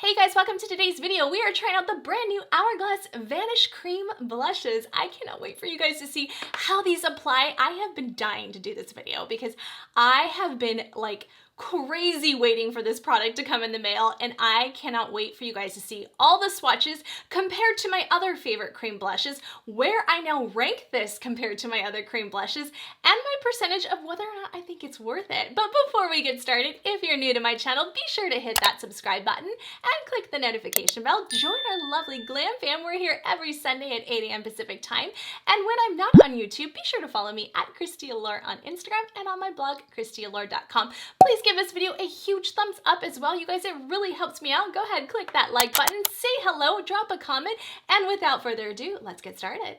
Hey guys, welcome to today's video. We are trying out the brand new Hourglass Vanish Cream Blushes. I cannot wait for you guys to see how these apply. I have been dying to do this video because I have been like crazy waiting for this product to come in the mail, and I cannot wait for you guys to see all the swatches compared to my other favorite cream blushes, where I now rank this compared to my other cream blushes, and my percentage of whether or not I think it's worth it. But before we get started, if you're new to my channel, be sure to hit that subscribe button and click the notification bell. Join our lovely glam fam. We're here every Sunday at 8 a.m. Pacific time. And when I'm not on YouTube, be sure to follow me at ChristyAllure on Instagram and on my blog, ChristyAllure.com. Please give this video a huge thumbs up as well. You guys, it really helps me out. Go ahead, click that like button, say hello, drop a comment, and without further ado, let's get started.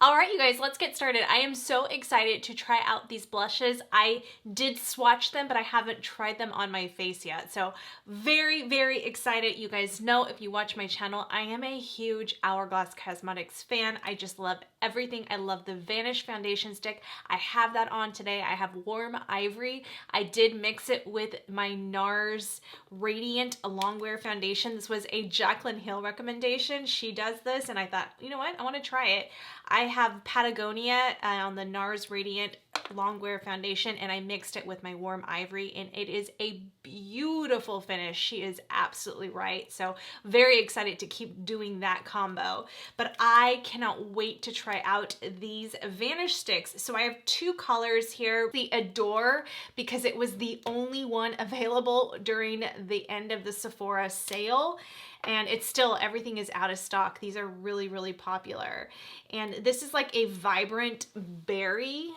All right, you guys, let's get started. I am so excited to try out these blushes. I did swatch them, but I haven't tried them on my face yet. So very, very excited. You guys know, if you watch my channel, I am a huge Hourglass Cosmetics fan. I just love everything. I love the Vanish foundation stick. I have that on today. I have Warm Ivory. I did mix it with my NARS Radiant Longwear foundation. This was a Jaclyn Hill recommendation. She does this, and I thought, you know what? I want to try it. I have Patagonia on the NARS Radiant Longwear foundation, and I mixed it with my Warm Ivory, and it is a beautiful finish. She is absolutely right. So very excited to keep doing that combo. But I cannot wait to try out these Vanish sticks. So I have two colors here. The Adore, because it was the only one available during the end of the Sephora sale. And it's still, everything is out of stock. These are really, really popular. And this is like a vibrant berry,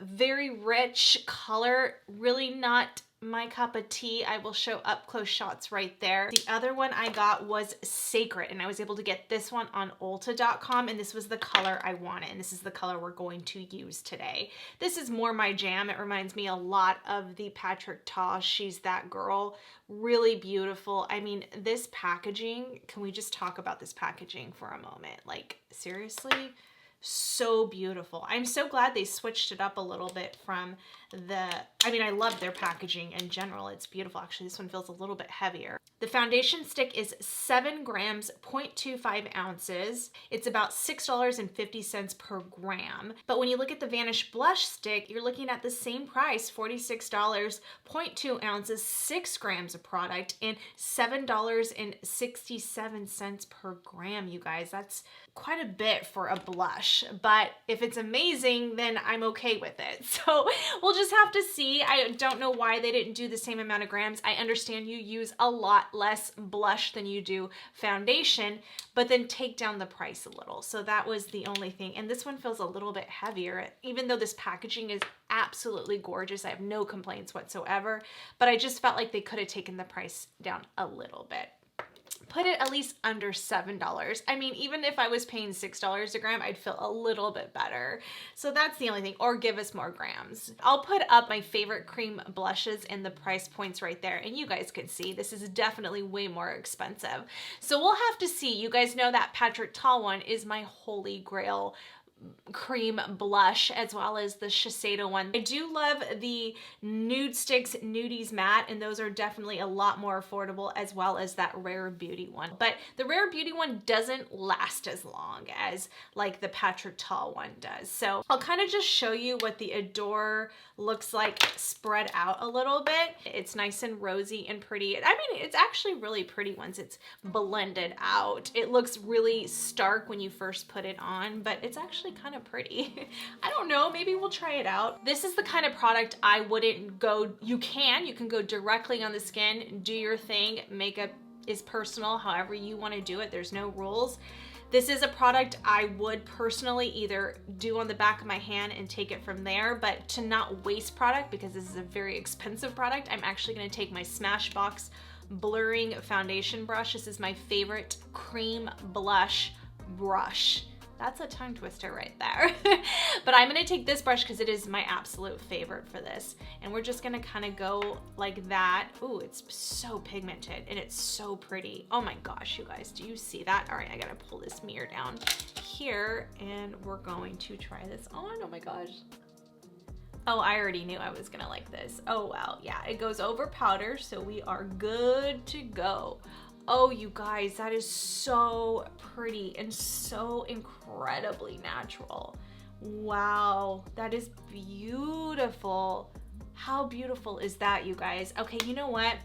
very rich color, really not my cup of tea. I will show up close shots right there. The other one I got was Sacred, and I was able to get this one on Ulta.com, and this was the color I wanted, and this is the color we're going to use today. This is more my jam. It reminds me a lot of the Patrick Ta She's That Girl. Really beautiful. I mean, this packaging, can we just talk about this packaging for a moment? Like, seriously? So beautiful. I'm so glad they switched it up a little bit from I mean, I love their packaging in general. It's beautiful. Actually, this one feels a little bit heavier. The foundation stick is 7 grams, 0.25 ounces. It's about $6.50 per gram. But when you look at the Vanish blush stick, you're looking at the same price, $46, 0.2 ounces, 6 grams of product, and $7.67 per gram, you guys. That's quite a bit for a blush, but if it's amazing, then I'm okay with it. So we'll just have to see. I don't know why they didn't do the same amount of grams. I understand you use a lot less blush than you do foundation, but then take down the price a little. So that was the only thing. And this one feels a little bit heavier, even though this packaging is absolutely gorgeous. I have no complaints whatsoever, but I just felt like they could have taken the price down a little bit. Put it at least under $7. I mean, even if I was paying $6 a gram, I'd feel a little bit better. So that's the only thing, or give us more grams. I'll put up my favorite cream blushes and the price points right there, and you guys can see this is definitely way more expensive. So we'll have to see. You guys know that Patrick Ta one is my holy grail cream blush as well as the Shiseido one. I do love the Nude Sticks Nudies Matte, and those are definitely a lot more affordable, as well as that Rare Beauty one. But the Rare Beauty one doesn't last as long as like the Patrick Ta one does. So I'll kind of just show you what the Adore looks like spread out a little bit. It's nice and rosy and pretty. I mean, it's actually really pretty once it's blended out. It looks really stark when you first put it on, but it's actually kind of pretty. I don't know, maybe we'll try it out. This is the kind of product I wouldn't go, you can go directly on the skin, do your thing. Makeup is personal, however you want to do it. There's no rules. This is a product I would personally either do on the back of my hand and take it from there, but to not waste product, because this is a very expensive product, I'm actually going to take my Smashbox blurring foundation brush. This is my favorite cream blush brush. That's a tongue twister right there. But I'm gonna take this brush because it is my absolute favorite for this. And we're just gonna kind of go like that. Ooh, it's so pigmented and it's so pretty. Oh my gosh, you guys, do you see that? All right, I gotta pull this mirror down here and we're going to try this on. Oh my gosh. Oh, I already knew I was gonna like this. Oh wow, yeah, it goes over powder, so we are good to go. Oh, you guys, that is so pretty and so incredibly natural. Wow, that is beautiful. How beautiful is that, you guys? Okay, you know what?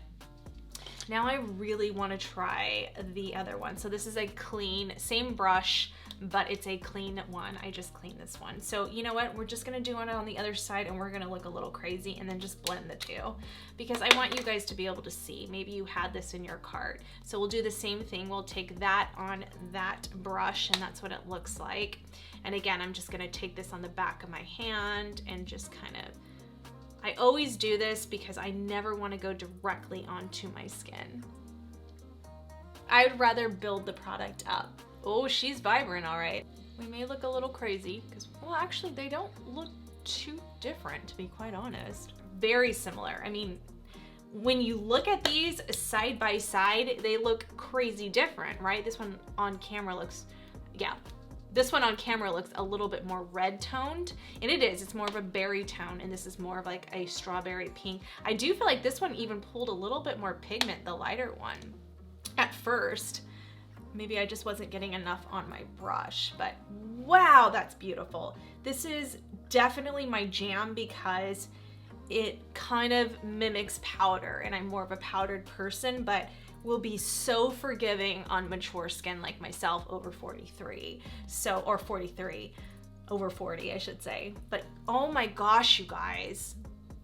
Now I really want to try the other one. So this is a clean, same brush, but it's a clean one. I just cleaned this one. So you know what? We're just gonna do it on the other side and we're gonna look a little crazy and then just blend the two, because I want you guys to be able to see. Maybe you had this in your cart. So we'll do the same thing. We'll take that on that brush and that's what it looks like. And again, I'm just gonna take this on the back of my hand and just kind of, I always do this because I never wanna go directly onto my skin. I would rather build the product up. Oh, she's vibrant, all right. We may look a little crazy because, well, actually they don't look too different, to be quite honest. Very similar. I mean, when you look at these side by side, they look crazy different, right? This one on camera looks, yeah. This one on camera looks a little bit more red toned, and it is, it's more of a berry tone, and this is more of like a strawberry pink. I do feel like this one even pulled a little bit more pigment, the lighter one, at first. Maybe I just wasn't getting enough on my brush, but wow, that's beautiful. This is definitely my jam because it kind of mimics powder, and I'm more of a powdered person, but will be so forgiving on mature skin like myself over 43. So, or 43, over 40, I should say. But oh my gosh, you guys.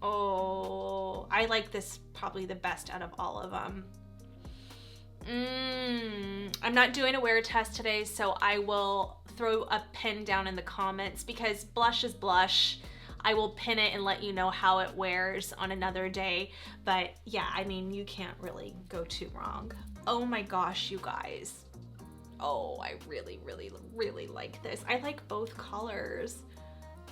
Oh, I like this probably the best out of all of them. I'm not doing a wear test today, so I will throw a pin down in the comments because blush is blush. I will pin it and let you know how it wears on another day. But yeah, I mean, you can't really go too wrong. Oh my gosh, you guys. Oh, I really, really, really like this. I like both colors.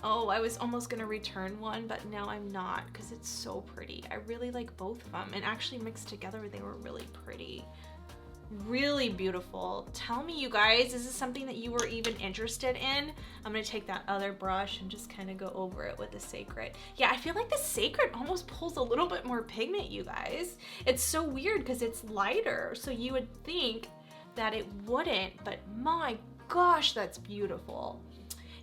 Oh, I was almost gonna return one, but now I'm not because it's so pretty. I really like both of them, and actually mixed together, they were really pretty. Really beautiful. Tell me, you guys, is this something that you were even interested in? I'm gonna take that other brush and just kind of go over it with the Sacred. Yeah, I feel like the Sacred almost pulls a little bit more pigment, you guys. It's so weird because it's lighter, so you would think that it wouldn't, but my gosh, that's beautiful.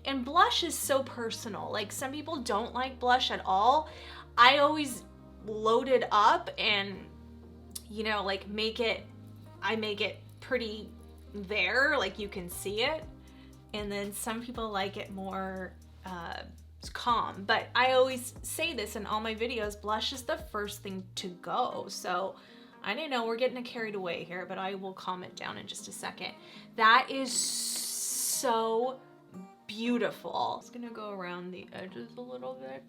And blush is so personal. Like, some people don't like blush at all. I always load it up and, you know, like I make it pretty there, like you can see it. And then some people like it more calm. But I always say this in all my videos, blush is the first thing to go. So I don't know, we're getting carried away here, but I will calm it down in just a second. That is so beautiful. It's gonna go around the edges a little bit,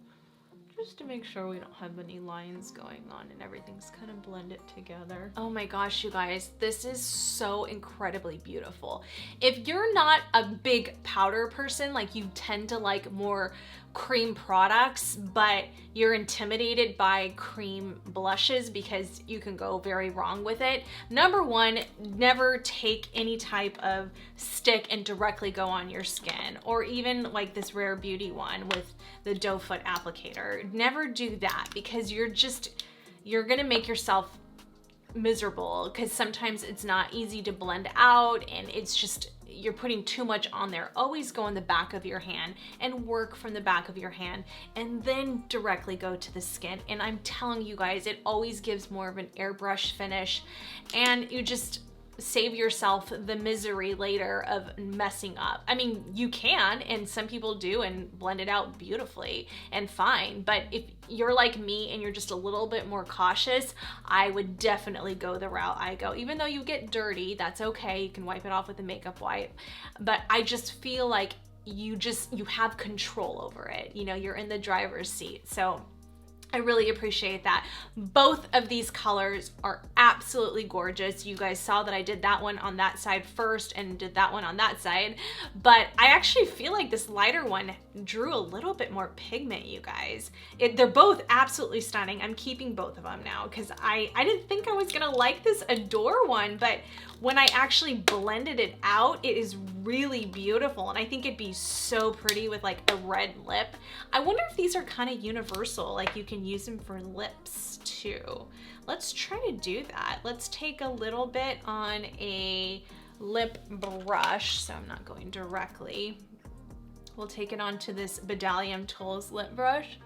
just to make sure we don't have any lines going on and everything's kind of blended together. Oh my gosh, you guys, this is so incredibly beautiful. If you're not a big powder person, like you tend to like more cream products, but you're intimidated by cream blushes because you can go very wrong with it. Number one, never take any type of stick and directly go on your skin, or even like this Rare Beauty one with the doe foot applicator. Never do that, because you're gonna make yourself miserable, because sometimes it's not easy to blend out, and it's just, you're putting too much on there. Always go in the back of your hand and work from the back of your hand, and then directly go to the skin. And I'm telling you guys, it always gives more of an airbrush finish, and you just save yourself the misery later of messing up. I mean, you can, and some people do, and blend it out beautifully and fine. But if you're like me and you're just a little bit more cautious, I would definitely go the route I go. Even though you get dirty, that's okay. You can wipe it off with a makeup wipe. But I just feel like you have control over it. You know, you're in the driver's seat. So I really appreciate that. Both of these colors are absolutely gorgeous. You guys saw that I did that one on that side first and did that one on that side, but I actually feel like this lighter one drew a little bit more pigment, you guys. They're both absolutely stunning. I'm keeping both of them now because I didn't think I was gonna like this Adore one, but when I actually blended it out, it is really beautiful, and I think it'd be so pretty with like a red lip. I wonder if these are kind of universal, like you can use them for lips too. Let's try to do that. Let's take a little bit on a lip brush, so I'm not going directly. We'll take it onto this Bedalium Tools lip brush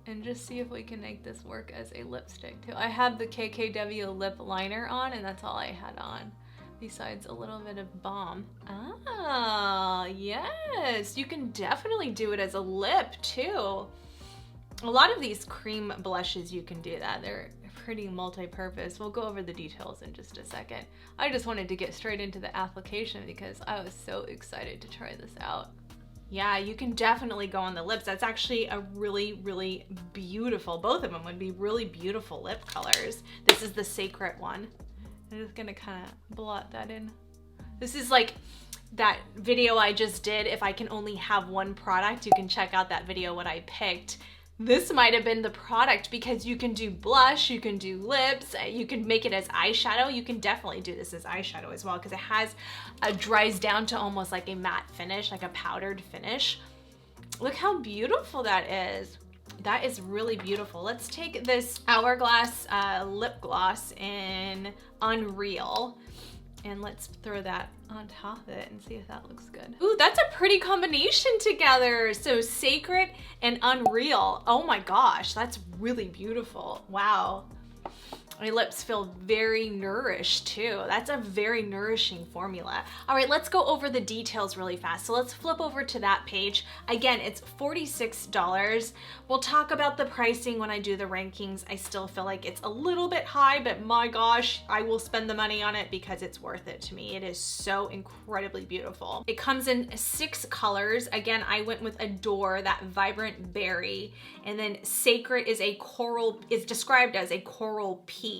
and just see if we can make this work as a lipstick too. I have the KKW lip liner on, and that's all I had on, besides a little bit of balm. Ah, yes, you can definitely do it as a lip too. A lot of these cream blushes, you can do that. They're pretty multi-purpose. We'll go over the details in just a second. I just wanted to get straight into the application because I was so excited to try this out. Yeah, you can definitely go on the lips. That's actually a really, really beautiful, both of them would be really beautiful lip colors. This is the Sacred one. I'm just gonna kind of blot that in. This is like that video I just did. If I can only have one product, you can check out that video, what I picked. This might have been the product, because you can do blush, you can do lips, you can make it as eyeshadow. You can definitely do this as eyeshadow as well, because it dries down to almost like a matte finish, like a powdered finish. Look how beautiful that is. That is really beautiful. Let's take this Hourglass lip gloss in Unreal, and let's throw that on top of it and see if that looks good. Ooh, that's a pretty combination together. So Sacred and Unreal. Oh my gosh, that's really beautiful. Wow. My lips feel very nourished too. That's a very nourishing formula. All right, let's go over the details really fast. So let's flip over to that page. Again, it's $46. We'll talk about the pricing when I do the rankings. I still feel like it's a little bit high, but my gosh, I will spend the money on it because it's worth it to me. It is so incredibly beautiful. It comes in 6 colors. Again, I went with Adore, that vibrant berry, and then Sacred is described as a coral peach.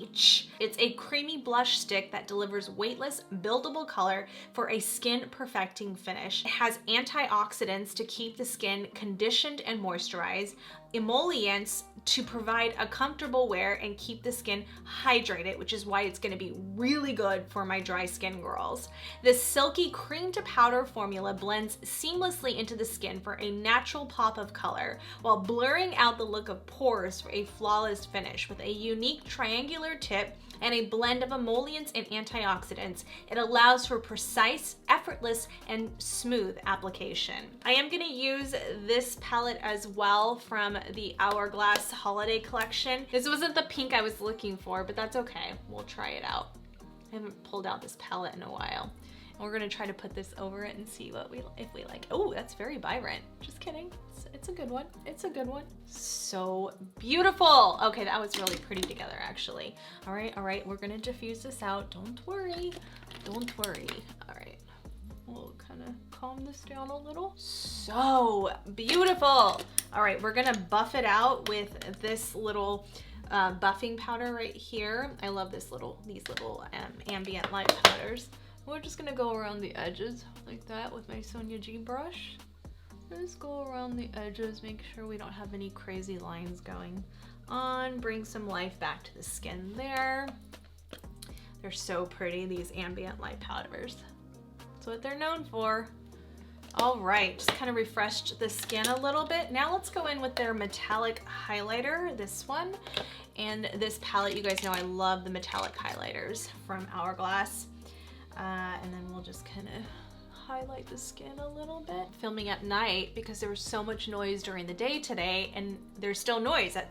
It's a creamy blush stick that delivers weightless, buildable color for a skin perfecting finish. It has antioxidants to keep the skin conditioned and moisturized, emollients to provide a comfortable wear and keep the skin hydrated, which is why it's going to be really good for my dry skin girls. This silky cream to powder formula blends seamlessly into the skin for a natural pop of color while blurring out the look of pores for a flawless finish. With a unique triangular tip and a blend of emollients and antioxidants, it allows for precise, effortless, and smooth application. I am gonna use this palette as well from the Hourglass Holiday Collection. This wasn't the pink I was looking for, but that's okay. We'll try it out. I haven't pulled out this palette in a while. And we're gonna try to put this over it and see if we like. Oh, that's very vibrant. Just kidding. It's a good one. It's a good one. So beautiful. Okay, that was really pretty together, actually. All right, we're gonna diffuse this out. Don't worry, don't worry. All right, we'll kind of calm this down a little. So beautiful. All right, we're gonna buff it out with this little buffing powder right here. I love these little ambient light powders. We're just gonna go around the edges like that with my Sonia G brush. Just go around the edges, make sure we don't have any crazy lines going on. Bring some life back to the skin there. They're so pretty, these ambient light powders. That's what they're known for. All right, just kind of refreshed the skin a little bit. Now let's go in with their metallic highlighter, this one. And this palette, you guys know I love the metallic highlighters from Hourglass. And then we'll just kind of highlight the skin a little bit. Filming at night because there was so much noise during the day today, and there's still noise at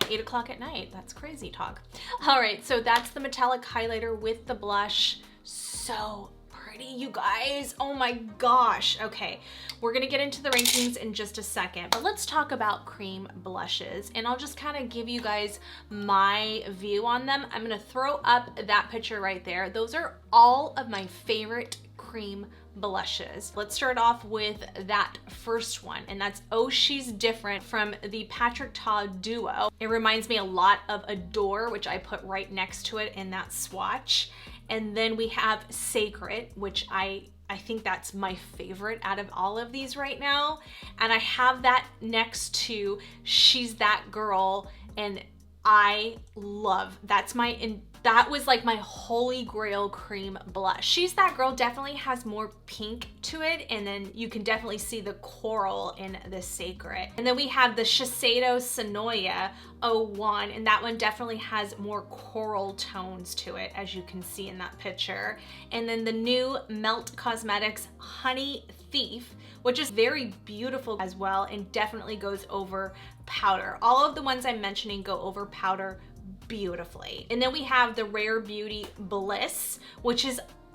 8 o'clock at night. That's crazy talk. All right, so that's the metallic highlighter with the blush. So pretty, you guys. Oh my gosh. Okay, we're gonna get into the rankings in just a second, but let's talk about cream blushes, and I'll just kind of give you guys my view on them. I'm gonna throw up that picture right there. Those are all of my favorite cream blushes. Let's start off with that first one, and that's Oh She's Different from the Patrick Ta duo. It reminds me a lot of Adore, which I put right next to it in that swatch. And then we have Sacred, which I think that's my favorite out of all of these right now. And I have that next to She's That Girl, and I love, that was like my holy grail cream blush. She's That Girl definitely has more pink to it, and then you can definitely see the coral in the Sacred. And then we have the Shiseido Sonoya 01, and that one definitely has more coral tones to it, as you can see in that picture. And then the new Melt Cosmetics Honey Thief, which is very beautiful as well, and definitely goes over powder. All of the ones I'm mentioning go over powder beautifully. And then we have the Rare Beauty Bliss, which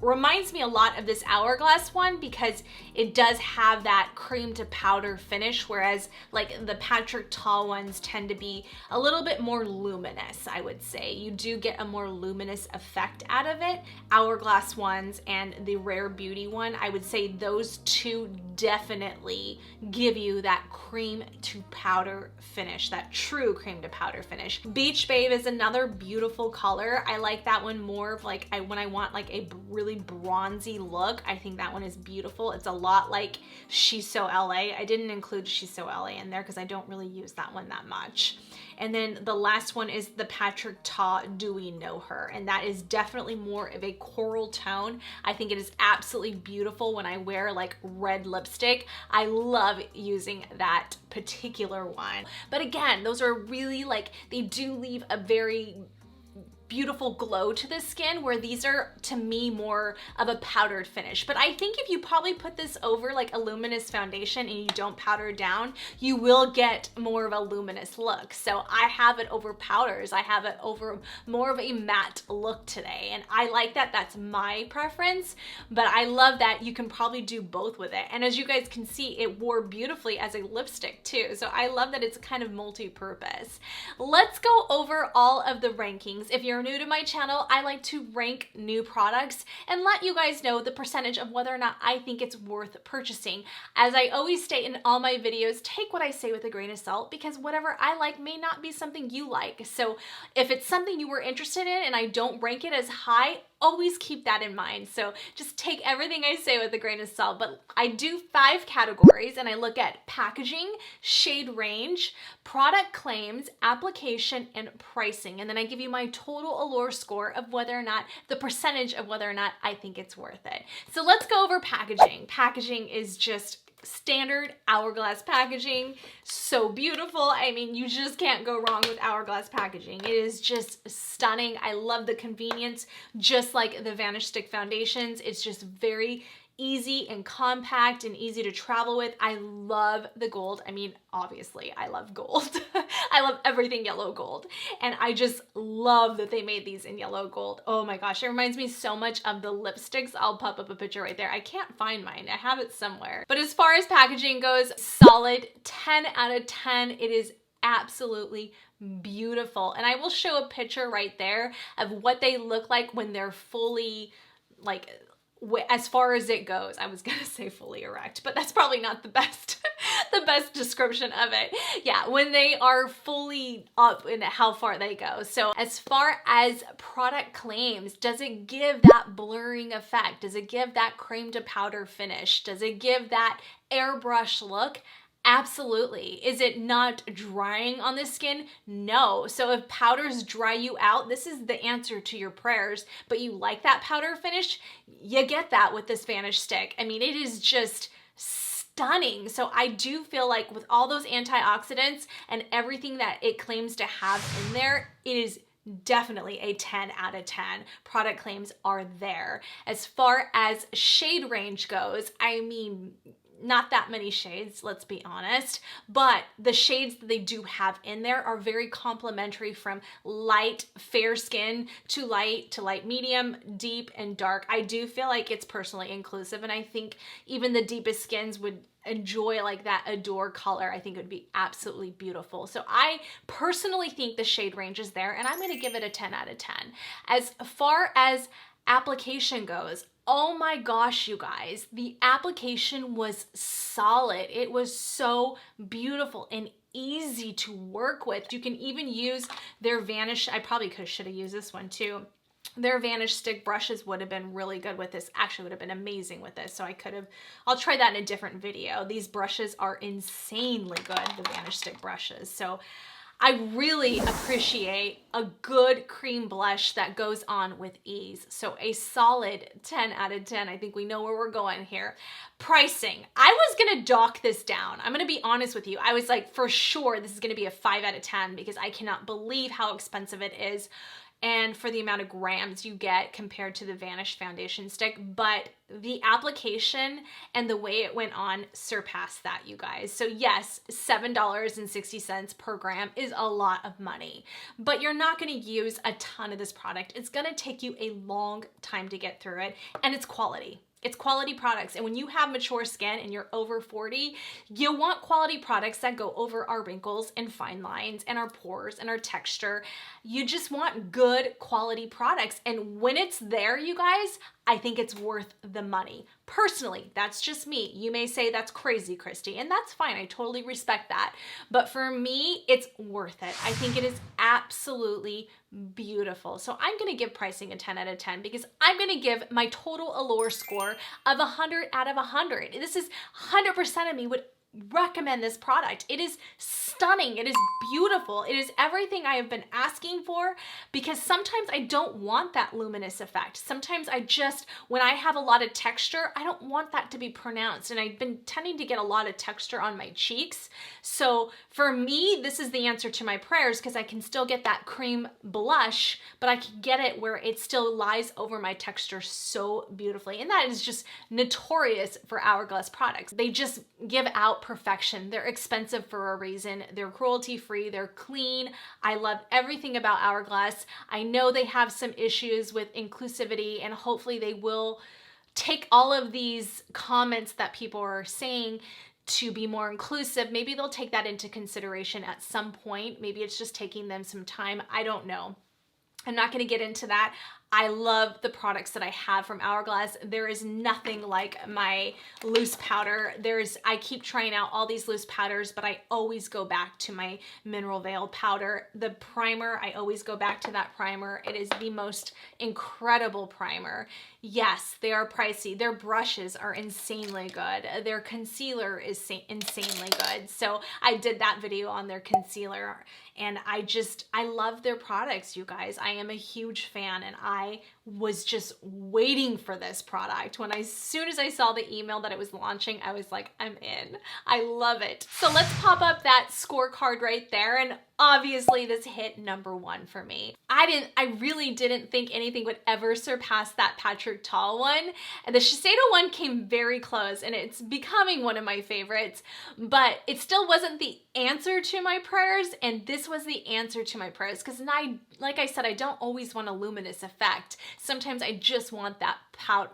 reminds me a lot of this Hourglass one because it does have that cream to powder finish, whereas like the Patrick Ta ones tend to be a little bit more luminous, I would say. You do get a more luminous effect out of it. Hourglass ones and the Rare Beauty one, I would say those two definitely give you that cream to powder finish, that true cream to powder finish. Beach Babe is another beautiful color. I like that one more of like, when I want like a really bronzy look, I think that one is beautiful. It's a lot like She's So LA. I didn't include She's So LA in there because I don't really use that one that much. And then the last one is the Patrick Ta Do We Know Her, and that is definitely more of a coral tone. I think it is absolutely beautiful when I wear like red lipstick. I love using that particular one. But again, those are really like, they do leave a very beautiful glow to the skin, where these are to me more of a powdered finish. But I think if you probably put this over like a luminous foundation and you don't powder it down, you will get more of a luminous look. So I have it over powders. I have it over more of a matte look today, and I like that. That's my preference, but I love that you can probably do both with it. And as you guys can see, it wore beautifully as a lipstick too. So I love that it's kind of multi-purpose. Let's go over all of the rankings. If you're new to my channel, I like to rank new products and let you guys know the percentage of whether or not I think it's worth purchasing. As I always state in all my videos, take what I say with a grain of salt, because whatever I like may not be something you like. So if it's something you were interested in and I don't rank it as high, always keep that in mind. So just take everything I say with a grain of salt. But I do 5 categories, and I look at packaging, shade range, product claims, application, and pricing. And then I give you my total allure score of whether or not, the percentage of whether or not I think it's worth it. So let's go over packaging. Packaging is just standard Hourglass packaging. So beautiful. I mean, you just can't go wrong with Hourglass packaging. It is just stunning. I love the convenience, just like the Vanish Stick foundations. It's just very easy and compact and easy to travel with. I love the gold. I mean, obviously I love gold. I love everything yellow gold. And I just love that they made these in yellow gold. Oh my gosh, it reminds me so much of the lipsticks. I'll pop up a picture right there. I can't find mine. I have it somewhere. But as far as packaging goes, solid 10 out of 10. It is absolutely beautiful. And I will show a picture right there of what they look like when they're fully, like, as far as it goes. I was gonna say fully erect, but that's probably not the best the best description of it. Yeah, when they are fully up in how far they go. So as far as product claims, does it give that blurring effect? Does it give that cream to powder finish? Does it give that airbrush look? Absolutely. Is it not drying on the skin? No. So if powders dry you out, this is the answer to your prayers, but you like that powder finish, you get that with this Vanish stick. I mean, it is just stunning. So I do feel like with all those antioxidants and everything that it claims to have in there, it is definitely a 10 out of 10. Product claims are there. As far as shade range goes, I mean, not that many shades, let's be honest, but the shades that they do have in there are very complementary, from light, fair skin to light medium, deep, and dark. I do feel like it's personally inclusive, and I think even the deepest skins would enjoy like that Adore color. I think it would be absolutely beautiful. So I personally think the shade range is there, and I'm going to give it a 10 out of 10. As far as application goes, oh my gosh, you guys, the application was solid. It was so beautiful and easy to work with. You can even use their Vanish. I probably should have used this one too. Their Vanish stick brushes would have been really good with this. Actually would have been amazing with this. So I'll try that in a different video. These brushes are insanely good, the Vanish stick brushes. So I really appreciate a good cream blush that goes on with ease. So a solid 10 out of 10. I think we know where we're going here. Pricing. I was gonna dock this down. I'm gonna be honest with you. I was like, for sure, this is gonna be a 5 out of 10 because I cannot believe how expensive it is, and for the amount of grams you get compared to the Vanish foundation stick. But the application and the way it went on surpassed that, you guys. So yes, $7.60 per gram is a lot of money, but you're not gonna use a ton of this product. It's gonna take you a long time to get through it, and it's quality. It's quality products. And when you have mature skin and you're over 40, you want quality products that go over our wrinkles and fine lines and our pores and our texture. You just want good quality products. And when it's there, you guys, I think it's worth the money. Personally, that's just me. You may say that's crazy, Christy, and that's fine. I totally respect that. But for me, it's worth it. I think it is absolutely beautiful. So I'm gonna give pricing a 10 out of 10 because I'm gonna give my total Allure score of 100 out of 100. This is 100% of me would recommend this product. It is stunning. It is beautiful. It is everything I have been asking for, because sometimes I don't want that luminous effect. Sometimes when I have a lot of texture, I don't want that to be pronounced, and I've been tending to get a lot of texture on my cheeks. So for me, this is the answer to my prayers, because I can still get that cream blush, but I can get it where it still lies over my texture so beautifully. And that is just notorious for Hourglass products. They just give out perfection. They're expensive for a reason. They're cruelty-free. They're clean. I love everything about Hourglass. I know they have some issues with inclusivity, and hopefully they will take all of these comments that people are saying to be more inclusive. Maybe they'll take that into consideration at some point. Maybe it's just taking them some time. I don't know. I'm not going to get into that. I love the products that I have from Hourglass. There is nothing like my loose powder. I keep trying out all these loose powders, but I always go back to my Mineral Veil powder. The primer, I always go back to that primer. It is the most incredible primer. Yes, they are pricey. Their brushes are insanely good. Their concealer is insanely good. So I did that video on their concealer, and I love their products, you guys. I am a huge fan, and I was just waiting for this product. As soon as I saw the email that it was launching, I was like, I'm in. I love it. So let's pop up that scorecard right there, and obviously this hit #1 for me. I really didn't think anything would ever surpass that Patrick Ta one. And the Shiseido one came very close, and it's becoming one of my favorites, but it still wasn't the answer to my prayers, and this was the answer to my prayers, because like I said, I don't always want a luminous effect. Sometimes I just want that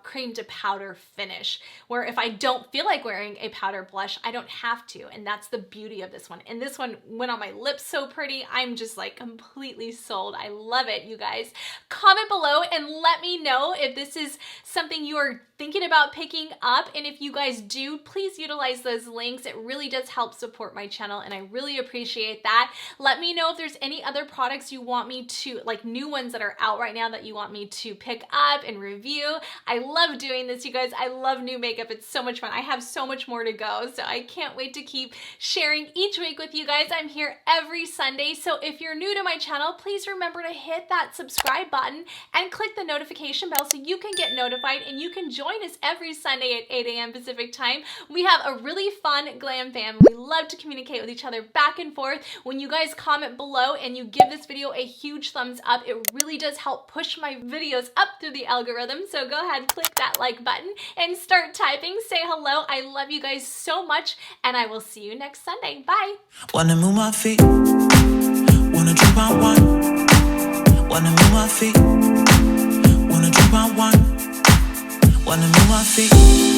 cream to powder finish, where if I don't feel like wearing a powder blush, I don't have to, and that's the beauty of this one. And this one went on my lips so pretty. I'm just like completely sold. I love it, you guys. Comment below and let me know if this is something you are thinking about picking up. And if you guys do, please utilize those links. It really does help support my channel and I really appreciate that. Let me know if there's any other products you want me to, like new ones that are out right now that you want me to pick up and review. I love doing this, you guys. I love new makeup. It's so much fun. I have so much more to go, so I can't wait to keep sharing each week with you guys. I'm here every Sunday, so if you're new to my channel, please remember to hit that subscribe button and click the notification bell so you can get notified and you can join us every Sunday at 8 a.m. Pacific time. We have a really fun glam fam. We love to communicate with each other back and forth. When you guys comment below and you give this video a huge thumbs up, it really does help push my videos up through the algorithm. So go ahead, click that like button and start typing. Say hello. I love you guys so much and I will see you next Sunday. Bye. Wanna move my feet, wanna drink my wine. Wanna move my feet, wanna drink my wine. Wanna move my feet.